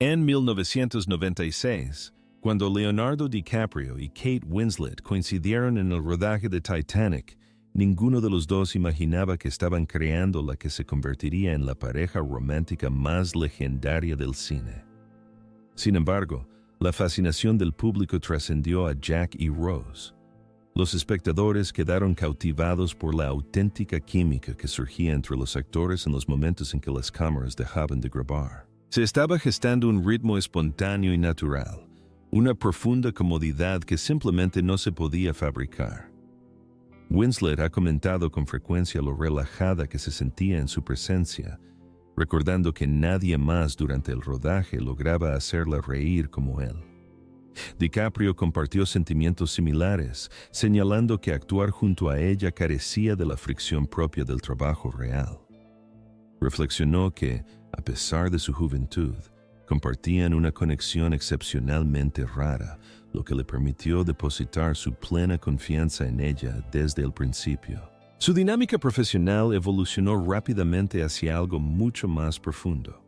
En 1996, cuando Leonardo DiCaprio y Kate Winslet coincidieron en el rodaje de Titanic, ninguno de los dos imaginaba que estaban creando la que se convertiría en la pareja romántica más legendaria del cine. Sin embargo, la fascinación del público trascendió a Jack y Rose. Los espectadores quedaron cautivados por la auténtica química que surgía entre los actores en los momentos en que las cámaras dejaban de grabar. Se estaba gestando un ritmo espontáneo y natural, una profunda comodidad que simplemente no se podía fabricar. Winslet ha comentado con frecuencia lo relajada que se sentía en su presencia, recordando que nadie más durante el rodaje lograba hacerla reír como él. DiCaprio compartió sentimientos similares, señalando que actuar junto a ella carecía de la fricción propia del trabajo real. Reflexionó que, a pesar de su juventud, compartían una conexión excepcionalmente rara, lo que le permitió depositar su plena confianza en ella desde el principio. Su dinámica profesional evolucionó rápidamente hacia algo mucho más profundo.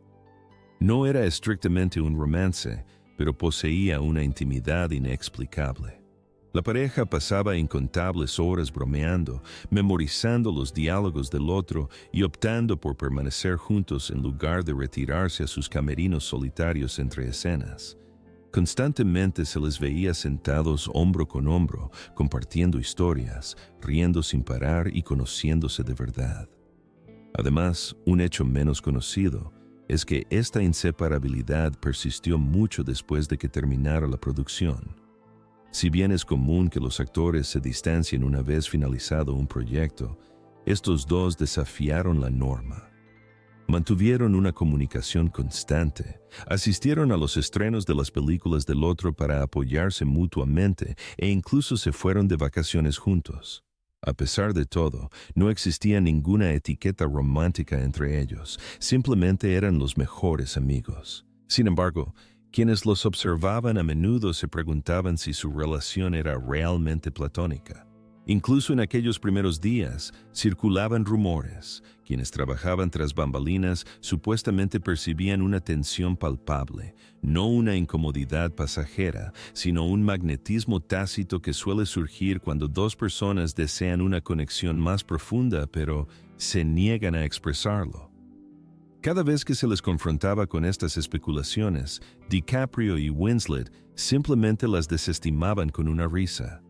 No era estrictamente un romance, pero poseía una intimidad inexplicable. La pareja pasaba incontables horas bromeando, memorizando los diálogos del otro y optando por permanecer juntos en lugar de retirarse a sus camerinos solitarios entre escenas. Constantemente se les veía sentados hombro con hombro, compartiendo historias, riendo sin parar y conociéndose de verdad. Además, un hecho menos conocido es que esta inseparabilidad persistió mucho después de que terminara la producción. Si bien es común que los actores se distancien una vez finalizado un proyecto, estos dos desafiaron la norma. Mantuvieron una comunicación constante, asistieron a los estrenos de las películas del otro para apoyarse mutuamente e incluso se fueron de vacaciones juntos. A pesar de todo, no existía ninguna etiqueta romántica entre ellos, simplemente eran los mejores amigos. Sin embargo, quienes los observaban a menudo se preguntaban si su relación era realmente platónica. Incluso en aquellos primeros días, circulaban rumores. Quienes trabajaban tras bambalinas supuestamente percibían una tensión palpable, no una incomodidad pasajera, sino un magnetismo tácito que suele surgir cuando dos personas desean una conexión más profunda, pero se niegan a expresarlo. Cada vez que se les confrontaba con estas especulaciones, DiCaprio y Winslet simplemente las desestimaban con una risa.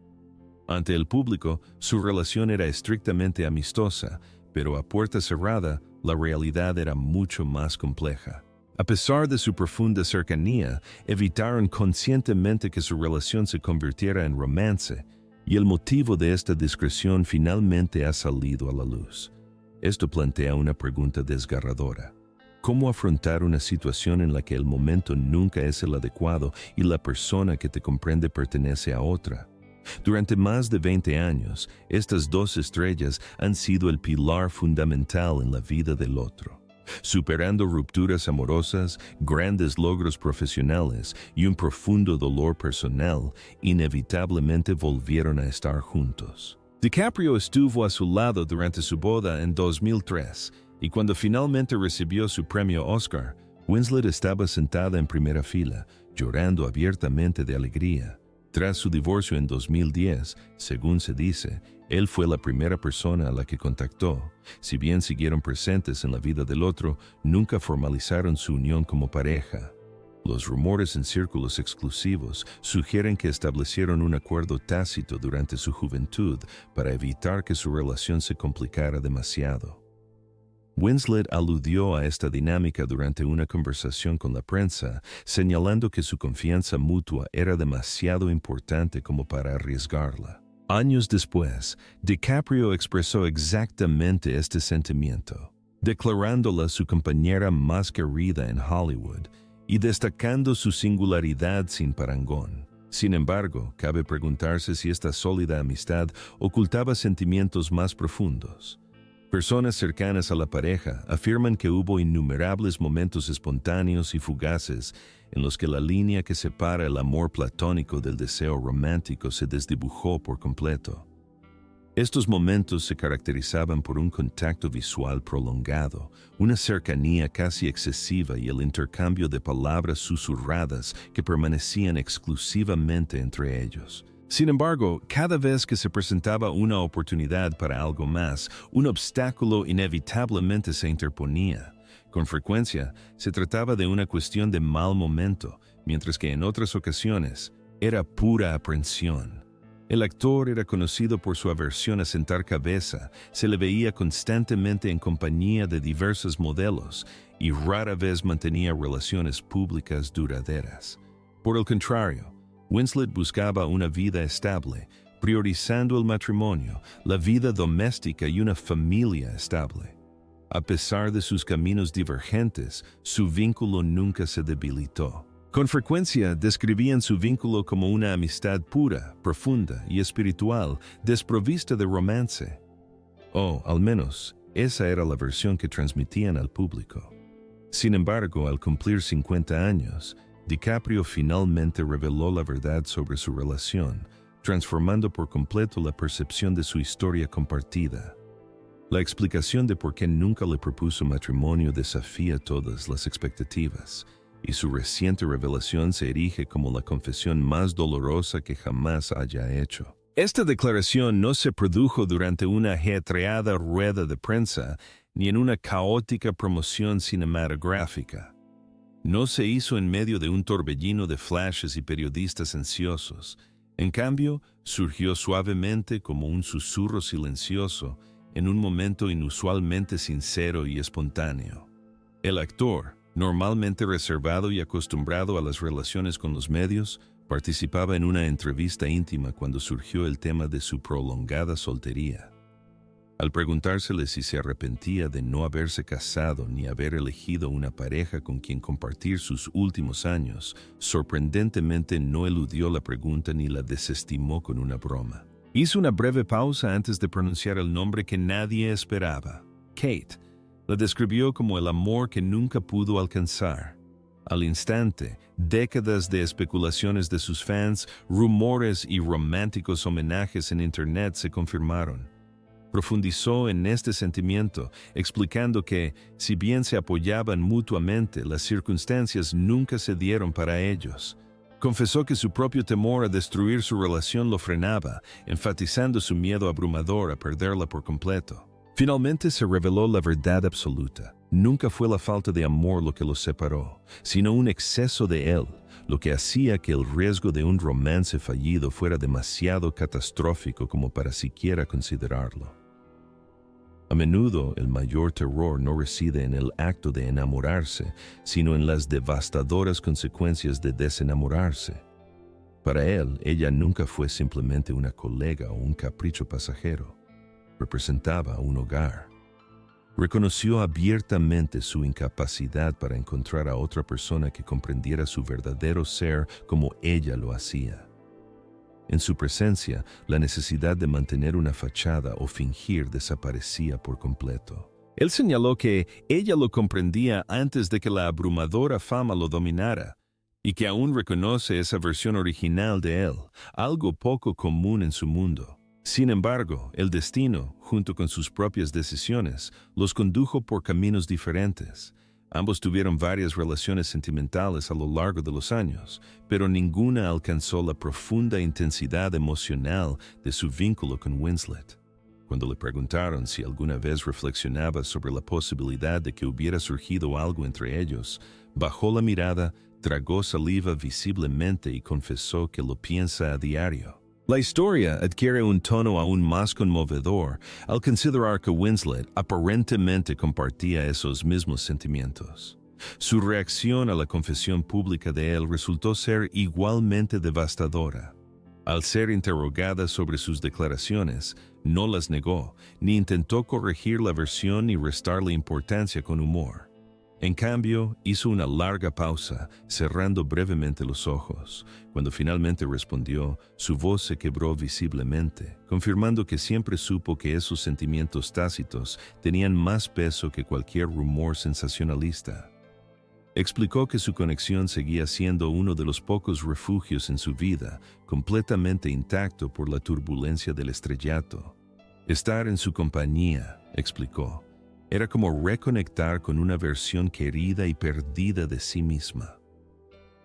Ante el público, su relación era estrictamente amistosa, pero a puerta cerrada, la realidad era mucho más compleja. A pesar de su profunda cercanía, evitaron conscientemente que su relación se convirtiera en romance, y el motivo de esta discreción finalmente ha salido a la luz. Esto plantea una pregunta desgarradora. ¿Cómo afrontar una situación en la que el momento nunca es el adecuado y la persona que te comprende pertenece a otra? Durante más de 20 años, estas dos estrellas han sido el pilar fundamental en la vida del otro. Superando rupturas amorosas, grandes logros profesionales y un profundo dolor personal, inevitablemente volvieron a estar juntos. DiCaprio estuvo a su lado durante su boda en 2003, y cuando finalmente recibió su premio Oscar, Winslet estaba sentada en primera fila, llorando abiertamente de alegría. Tras su divorcio en 2010, según se dice, él fue la primera persona a la que contactó. Si bien siguieron presentes en la vida del otro, nunca formalizaron su unión como pareja. Los rumores en círculos exclusivos sugieren que establecieron un acuerdo tácito durante su juventud para evitar que su relación se complicara demasiado. Winslet aludió a esta dinámica durante una conversación con la prensa, señalando que su confianza mutua era demasiado importante como para arriesgarla. Años después, DiCaprio expresó exactamente este sentimiento, declarándola su compañera más querida en Hollywood y destacando su singularidad sin parangón. Sin embargo, cabe preguntarse si esta sólida amistad ocultaba sentimientos más profundos. Personas cercanas a la pareja afirman que hubo innumerables momentos espontáneos y fugaces en los que la línea que separa el amor platónico del deseo romántico se desdibujó por completo. Estos momentos se caracterizaban por un contacto visual prolongado, una cercanía casi excesiva y el intercambio de palabras susurradas que permanecían exclusivamente entre ellos. Sin embargo, cada vez que se presentaba una oportunidad para algo más, un obstáculo inevitablemente se interponía. Con frecuencia, se trataba de una cuestión de mal momento, mientras que en otras ocasiones era pura aprensión. El actor era conocido por su aversión a sentar cabeza, se le veía constantemente en compañía de diversos modelos y rara vez mantenía relaciones públicas duraderas. Por el contrario, Winslet buscaba una vida estable, priorizando el matrimonio, la vida doméstica y una familia estable. A pesar de sus caminos divergentes, su vínculo nunca se debilitó. Con frecuencia describían su vínculo como una amistad pura, profunda y espiritual, desprovista de romance. O, al menos, esa era la versión que transmitían al público. Sin embargo, al cumplir 50 años, DiCaprio finalmente reveló la verdad sobre su relación, transformando por completo la percepción de su historia compartida. La explicación de por qué nunca le propuso matrimonio desafía todas las expectativas, y su reciente revelación se erige como la confesión más dolorosa que jamás haya hecho. Esta declaración no se produjo durante una ajetreada rueda de prensa ni en una caótica promoción cinematográfica. No se hizo en medio de un torbellino de flashes y periodistas ansiosos. En cambio, surgió suavemente como un susurro silencioso en un momento inusualmente sincero y espontáneo. El actor, normalmente reservado y acostumbrado a las relaciones con los medios, participaba en una entrevista íntima cuando surgió el tema de su prolongada soltería. Al preguntársele si se arrepentía de no haberse casado ni haber elegido una pareja con quien compartir sus últimos años, sorprendentemente no eludió la pregunta ni la desestimó con una broma. Hizo una breve pausa antes de pronunciar el nombre que nadie esperaba, Kate. La describió como el amor que nunca pudo alcanzar. Al instante, décadas de especulaciones de sus fans, rumores y románticos homenajes en Internet se confirmaron. Profundizó en este sentimiento, explicando que, si bien se apoyaban mutuamente, las circunstancias nunca se dieron para ellos. Confesó que su propio temor a destruir su relación lo frenaba, enfatizando su miedo abrumador a perderla por completo. Finalmente se reveló la verdad absoluta. Nunca fue la falta de amor lo que los separó, sino un exceso de él, lo que hacía que el riesgo de un romance fallido fuera demasiado catastrófico como para siquiera considerarlo. A menudo el mayor terror no reside en el acto de enamorarse, sino en las devastadoras consecuencias de desenamorarse. Para él, ella nunca fue simplemente una colega o un capricho pasajero. Representaba un hogar. Reconoció abiertamente su incapacidad para encontrar a otra persona que comprendiera su verdadero ser como ella lo hacía. En su presencia, la necesidad de mantener una fachada o fingir desaparecía por completo. Él señaló que ella lo comprendía antes de que la abrumadora fama lo dominara, y que aún reconoce esa versión original de él, algo poco común en su mundo. Sin embargo, el destino, junto con sus propias decisiones, los condujo por caminos diferentes. Ambos tuvieron varias relaciones sentimentales a lo largo de los años, pero ninguna alcanzó la profunda intensidad emocional de su vínculo con Winslet. Cuando le preguntaron si alguna vez reflexionaba sobre la posibilidad de que hubiera surgido algo entre ellos, bajó la mirada, tragó saliva visiblemente y confesó que lo piensa a diario. La historia adquiere un tono aún más conmovedor al considerar que Winslet aparentemente compartía esos mismos sentimientos. Su reacción a la confesión pública de él resultó ser igualmente devastadora. Al ser interrogada sobre sus declaraciones, no las negó, ni intentó corregir la versión ni restarle importancia con humor. En cambio, hizo una larga pausa, cerrando brevemente los ojos. Cuando finalmente respondió, su voz se quebró visiblemente, confirmando que siempre supo que esos sentimientos tácitos tenían más peso que cualquier rumor sensacionalista. Explicó que su conexión seguía siendo uno de los pocos refugios en su vida, completamente intacto por la turbulencia del estrellato. Estar en su compañía, explicó, era como reconectar con una versión querida y perdida de sí misma.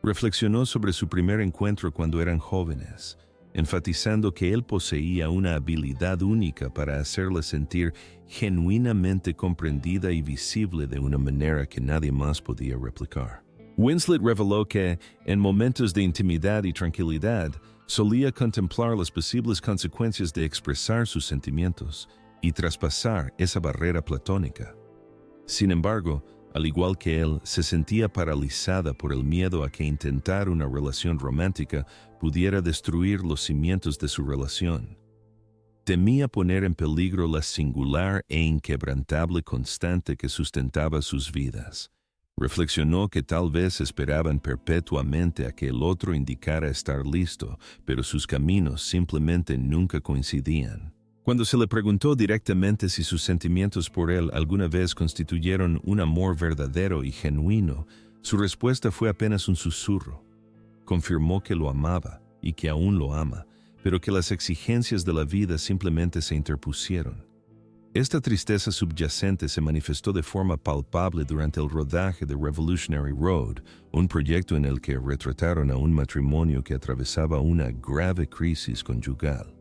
Reflexionó sobre su primer encuentro cuando eran jóvenes, enfatizando que él poseía una habilidad única para hacerla sentir genuinamente comprendida y visible de una manera que nadie más podía replicar. Winslet reveló que, en momentos de intimidad y tranquilidad, solía contemplar las posibles consecuencias de expresar sus sentimientos y traspasar esa barrera platónica. Sin embargo, al igual que él, se sentía paralizada por el miedo a que intentar una relación romántica pudiera destruir los cimientos de su relación. Temía poner en peligro la singular e inquebrantable constante que sustentaba sus vidas. Reflexionó que tal vez esperaban perpetuamente a que el otro indicara estar listo, pero sus caminos simplemente nunca coincidían. Cuando se le preguntó directamente si sus sentimientos por él alguna vez constituyeron un amor verdadero y genuino, su respuesta fue apenas un susurro. Confirmó que lo amaba y que aún lo ama, pero que las exigencias de la vida simplemente se interpusieron. Esta tristeza subyacente se manifestó de forma palpable durante el rodaje de Revolutionary Road, un proyecto en el que retrataron a un matrimonio que atravesaba una grave crisis conyugal.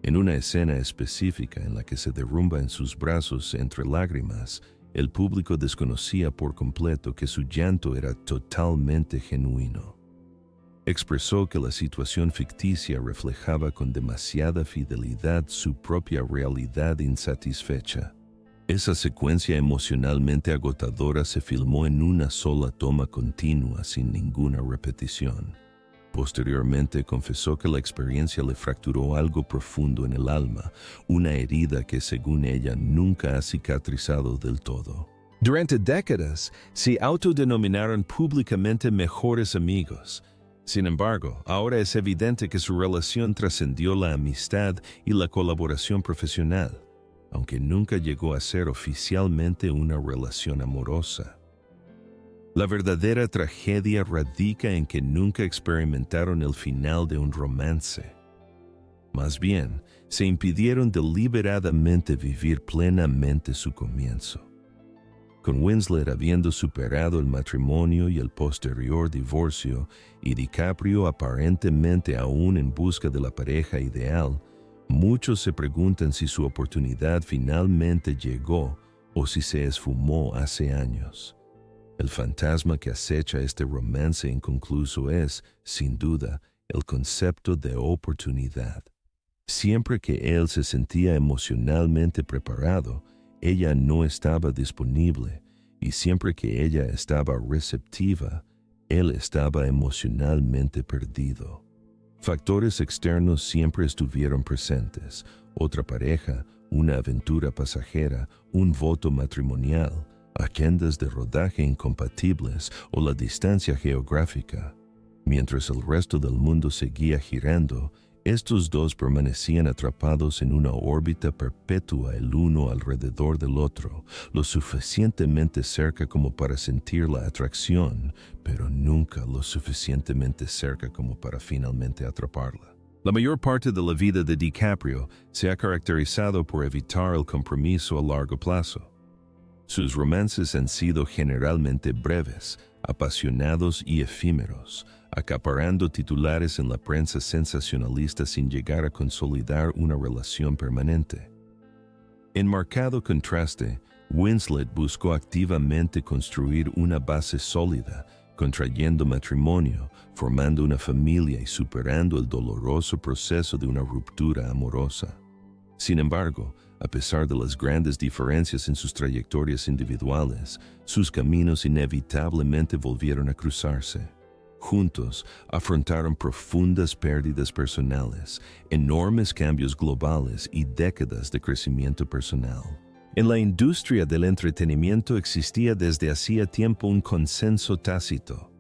En una escena específica en la que se derrumba en sus brazos entre lágrimas, el público desconocía por completo que su llanto era totalmente genuino. Expresó que la situación ficticia reflejaba con demasiada fidelidad su propia realidad insatisfecha. Esa secuencia emocionalmente agotadora se filmó en una sola toma continua sin ninguna repetición. Posteriormente confesó que la experiencia le fracturó algo profundo en el alma, una herida que según ella nunca ha cicatrizado del todo. Durante décadas se autodenominaron públicamente mejores amigos. Sin embargo, ahora es evidente que su relación trascendió la amistad y la colaboración profesional, aunque nunca llegó a ser oficialmente una relación amorosa. La verdadera tragedia radica en que nunca experimentaron el final de un romance. Más bien, se impidieron deliberadamente vivir plenamente su comienzo. Con Winslet habiendo superado el matrimonio y el posterior divorcio, y DiCaprio aparentemente aún en busca de la pareja ideal, muchos se preguntan si su oportunidad finalmente llegó o si se esfumó hace años. El fantasma que acecha este romance inconcluso es, sin duda, el concepto de oportunidad. Siempre que él se sentía emocionalmente preparado, ella no estaba disponible, y siempre que ella estaba receptiva, él estaba emocionalmente perdido. Factores externos siempre estuvieron presentes: otra pareja, una aventura pasajera, un voto matrimonial, agendas de rodaje incompatibles o la distancia geográfica. Mientras el resto del mundo seguía girando, estos dos permanecían atrapados en una órbita perpetua el uno alrededor del otro, lo suficientemente cerca como para sentir la atracción, pero nunca lo suficientemente cerca como para finalmente atraparla. La mayor parte de la vida de DiCaprio se ha caracterizado por evitar el compromiso a largo plazo. Sus romances han sido generalmente breves, apasionados y efímeros, acaparando titulares en la prensa sensacionalista sin llegar a consolidar una relación permanente. En marcado contraste, Winslet buscó activamente construir una base sólida, contrayendo matrimonio, formando una familia y superando el doloroso proceso de una ruptura amorosa. Sin embargo, a pesar de las grandes diferencias en sus trayectorias individuales, sus caminos inevitablemente volvieron a cruzarse. Juntos, afrontaron profundas pérdidas personales, enormes cambios globales y décadas de crecimiento personal. En la industria del entretenimiento existía desde hacía tiempo un consenso tácito.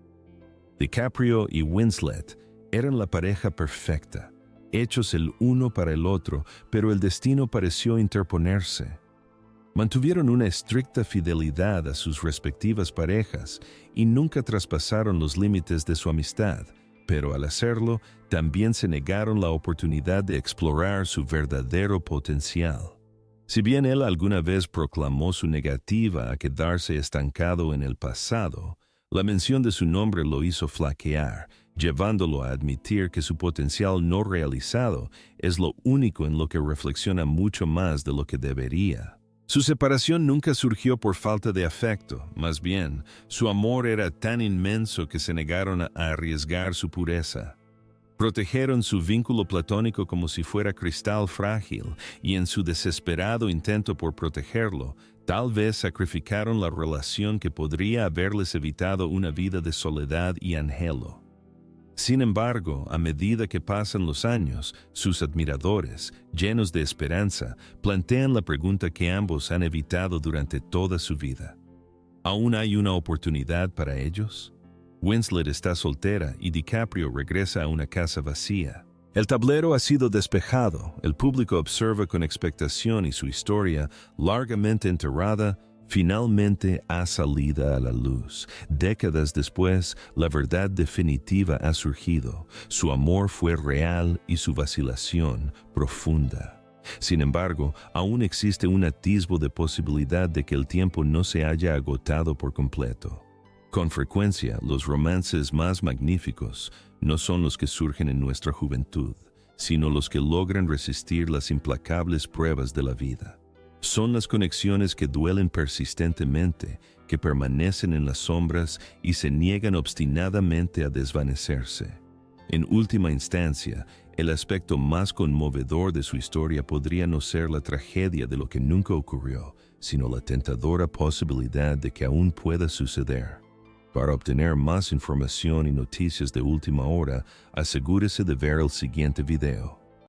DiCaprio y Winslet eran la pareja perfecta, hechos el uno para el otro, pero el destino pareció interponerse. Mantuvieron una estricta fidelidad a sus respectivas parejas y nunca traspasaron los límites de su amistad, pero al hacerlo, también se negaron la oportunidad de explorar su verdadero potencial. Si bien él alguna vez proclamó su negativa a quedarse estancado en el pasado, la mención de su nombre lo hizo flaquear, llevándolo a admitir que su potencial no realizado es lo único en lo que reflexiona mucho más de lo que debería. Su separación nunca surgió por falta de afecto, más bien, su amor era tan inmenso que se negaron a arriesgar su pureza. Protegieron su vínculo platónico como si fuera cristal frágil, y en su desesperado intento por protegerlo, tal vez sacrificaron la relación que podría haberles evitado una vida de soledad y anhelo. Sin embargo, a medida que pasan los años, sus admiradores, llenos de esperanza, plantean la pregunta que ambos han evitado durante toda su vida. ¿Aún hay una oportunidad para ellos? Winslet está soltera y DiCaprio regresa a una casa vacía. El tablero ha sido despejado, el público observa con expectación y su historia, largamente enterrada, finalmente ha salido a la luz. Décadas después, la verdad definitiva ha surgido. Su amor fue real y su vacilación profunda. Sin embargo, aún existe un atisbo de posibilidad de que el tiempo no se haya agotado por completo. Con frecuencia, los romances más magníficos no son los que surgen en nuestra juventud, sino los que logran resistir las implacables pruebas de la vida. Son las conexiones que duelen persistentemente, que permanecen en las sombras y se niegan obstinadamente a desvanecerse. En última instancia, el aspecto más conmovedor de su historia podría no ser la tragedia de lo que nunca ocurrió, sino la tentadora posibilidad de que aún pueda suceder. Para obtener más información y noticias de última hora, asegúrese de ver el siguiente video.